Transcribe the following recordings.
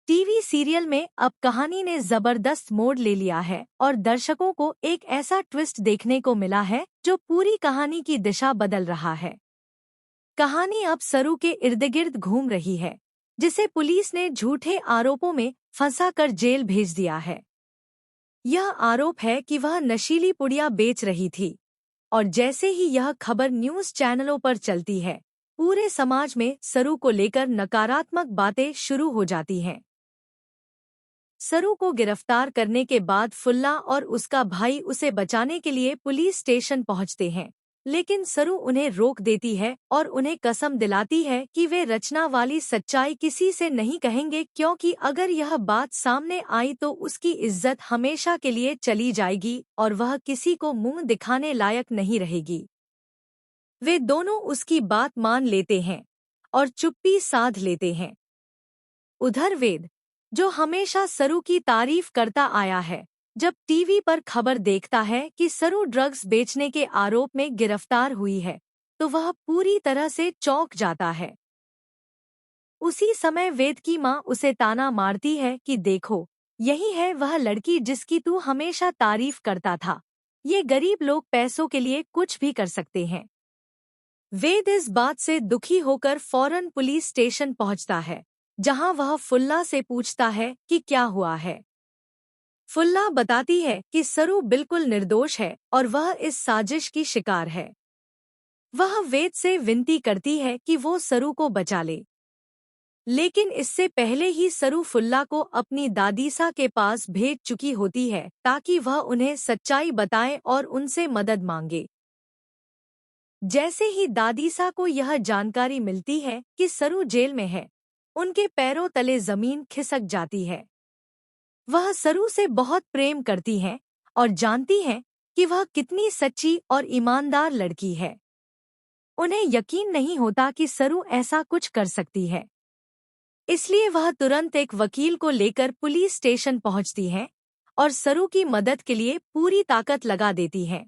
TV serial में अब कहानी ने जबरदस्त मोड़ ले लिया है और दर्शकों को एक ऐसा ट्विस्ट देखने को मिला है जो पूरी कहानी की दिशा बदल रहा है। कहानी अब सरू के इर्द-गिर्द घूम रही है, जिसे पुलिस ने झूठे आरोपों में फंसाकर जेल भेज दिया है। यह आरोप है कि वह नशीली पुड़िया बेच रही थी और जैसे ही यह खबर न्यूज़ चैनलों पर चलती है, पूरे समाज में सरू को लेकर नकारात्मक बातें शुरू हो जाती हैं। सरू को गिरफ्तार करने के बाद फुल्ला और उसका भाई उसे बचाने के लिए पुलिस स्टेशन पहुंचते हैं, लेकिन सरू उन्हें रोक देती है और उन्हें कसम दिलाती है कि वे रचना वाली सच्चाई किसी से नहीं कहेंगे, क्योंकि अगर यह बात सामने आई तो उसकी इज्जत हमेशा के लिए चली जाएगी और वह किसी को मुंह दिखाने लायक नहीं रहेगी। वे दोनों उसकी बात मान लेते हैं और चुप्पी साध लेते हैं। उधर वेद, जो हमेशा सरू की तारीफ करता आया है, जब टीवी पर खबर देखता है कि सरू ड्रग्स बेचने के आरोप में गिरफ्तार हुई है, तो वह पूरी तरह से चौंक जाता है। उसी समय वेद की माँ उसे ताना मारती है कि देखो, यही है वह लड़की जिसकी तू हमेशा तारीफ करता था। ये गरीब लोग पैसों के लिए कुछ भी कर सकते हैं। वेद इस बात से दुखी होकर फौरन पुलिस स्टेशन पहुंचता है, जहां वह फुल्ला से पूछता है कि क्या हुआ है। फुल्ला बताती है कि सरू बिल्कुल निर्दोष है और वह इस साजिश की शिकार है। वह वेद से विनती करती है कि वो सरू को बचा ले, लेकिन इससे पहले ही सरू फुल्ला को अपनी दादीसा के पास भेज चुकी होती है ताकि वह उन्हें सच्चाई बताए और उनसे मदद मांगे। जैसे ही दादीसा को यह जानकारी मिलती है कि सरू जेल में है, उनके पैरों तले जमीन खिसक जाती है। वह सरू से बहुत प्रेम करती हैं और जानती हैं कि वह कितनी सच्ची और ईमानदार लड़की है। उन्हें यकीन नहीं होता कि सरू ऐसा कुछ कर सकती है, इसलिए वह तुरंत एक वकील को लेकर पुलिस स्टेशन पहुंचती हैं और सरू की मदद के लिए पूरी ताकत लगा देती हैं।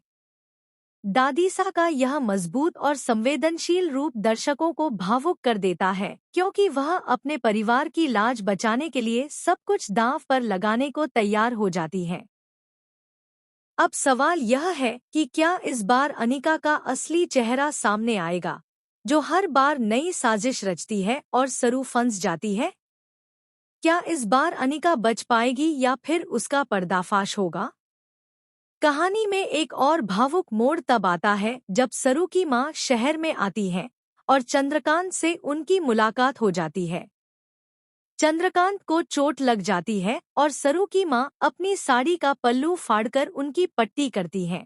दादीसा का यह मजबूत और संवेदनशील रूप दर्शकों को भावुक कर देता है, क्योंकि वह अपने परिवार की लाज बचाने के लिए सब कुछ दांव पर लगाने को तैयार हो जाती हैं। अब सवाल यह है कि क्या इस बार अनिका का असली चेहरा सामने आएगा, जो हर बार नई साजिश रचती है और सरू फंस जाती है? क्या इस बार अनिका बच पाएगी या फिर उसका पर्दाफाश होगा? कहानी में एक और भावुक मोड़ तब आता है जब सरू की मां शहर में आती है और चंद्रकांत से उनकी मुलाकात हो जाती है। चंद्रकांत को चोट लग जाती है और सरू की मां अपनी साड़ी का पल्लू फाड़कर उनकी पट्टी करती हैं।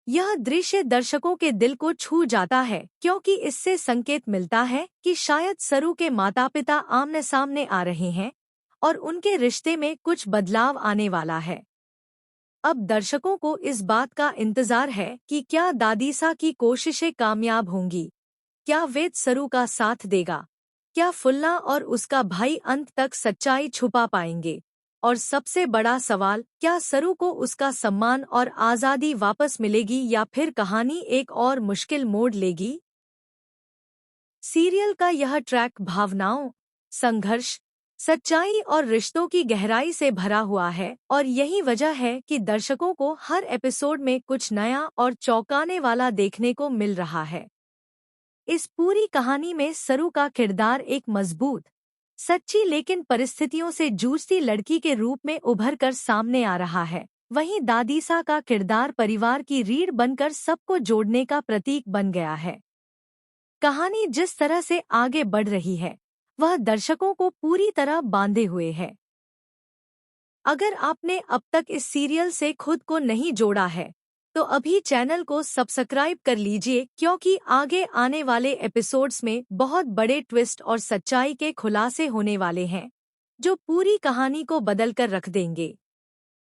यह दृश्य दर्शकों के दिल को छू जाता है, क्योंकि इससे संकेत मिलता है कि शायद सरू के माता-पिता आमने सामने आ रहे हैं और उनके रिश्ते में कुछ बदलाव आने वाला है। अब दर्शकों को इस बात का इंतजार है कि क्या दादीसा की कोशिशें कामयाब होंगी, क्या वेद सरू का साथ देगा, क्या फुल्ला और उसका भाई अंत तक सच्चाई छुपा पाएंगे, और सबसे बड़ा सवाल, क्या सरू को उसका सम्मान और आज़ादी वापस मिलेगी या फिर कहानी एक और मुश्किल मोड़ लेगी? सीरियल का यह ट्रैक भावनाओं, संघर्ष, सच्चाई और रिश्तों की गहराई से भरा हुआ है और यही वजह है कि दर्शकों को हर एपिसोड में कुछ नया और चौंकाने वाला देखने को मिल रहा है। इस पूरी कहानी में सरू का किरदार एक मजबूत, सच्ची लेकिन परिस्थितियों से जूझती लड़की के रूप में उभर कर सामने आ रहा है। वहीं दादीसा का किरदार परिवार की रीढ़ बनकर सबको जोड़ने का प्रतीक बन गया है। कहानी जिस तरह से आगे बढ़ रही है, वह दर्शकों को पूरी तरह बांधे हुए है। अगर आपने अब तक इस सीरियल से खुद को नहीं जोड़ा है, तो अभी चैनल को सब्सक्राइब कर लीजिए, क्योंकि आगे आने वाले एपिसोड्स में बहुत बड़े ट्विस्ट और सच्चाई के खुलासे होने वाले हैं, जो पूरी कहानी को बदल कर रख देंगे।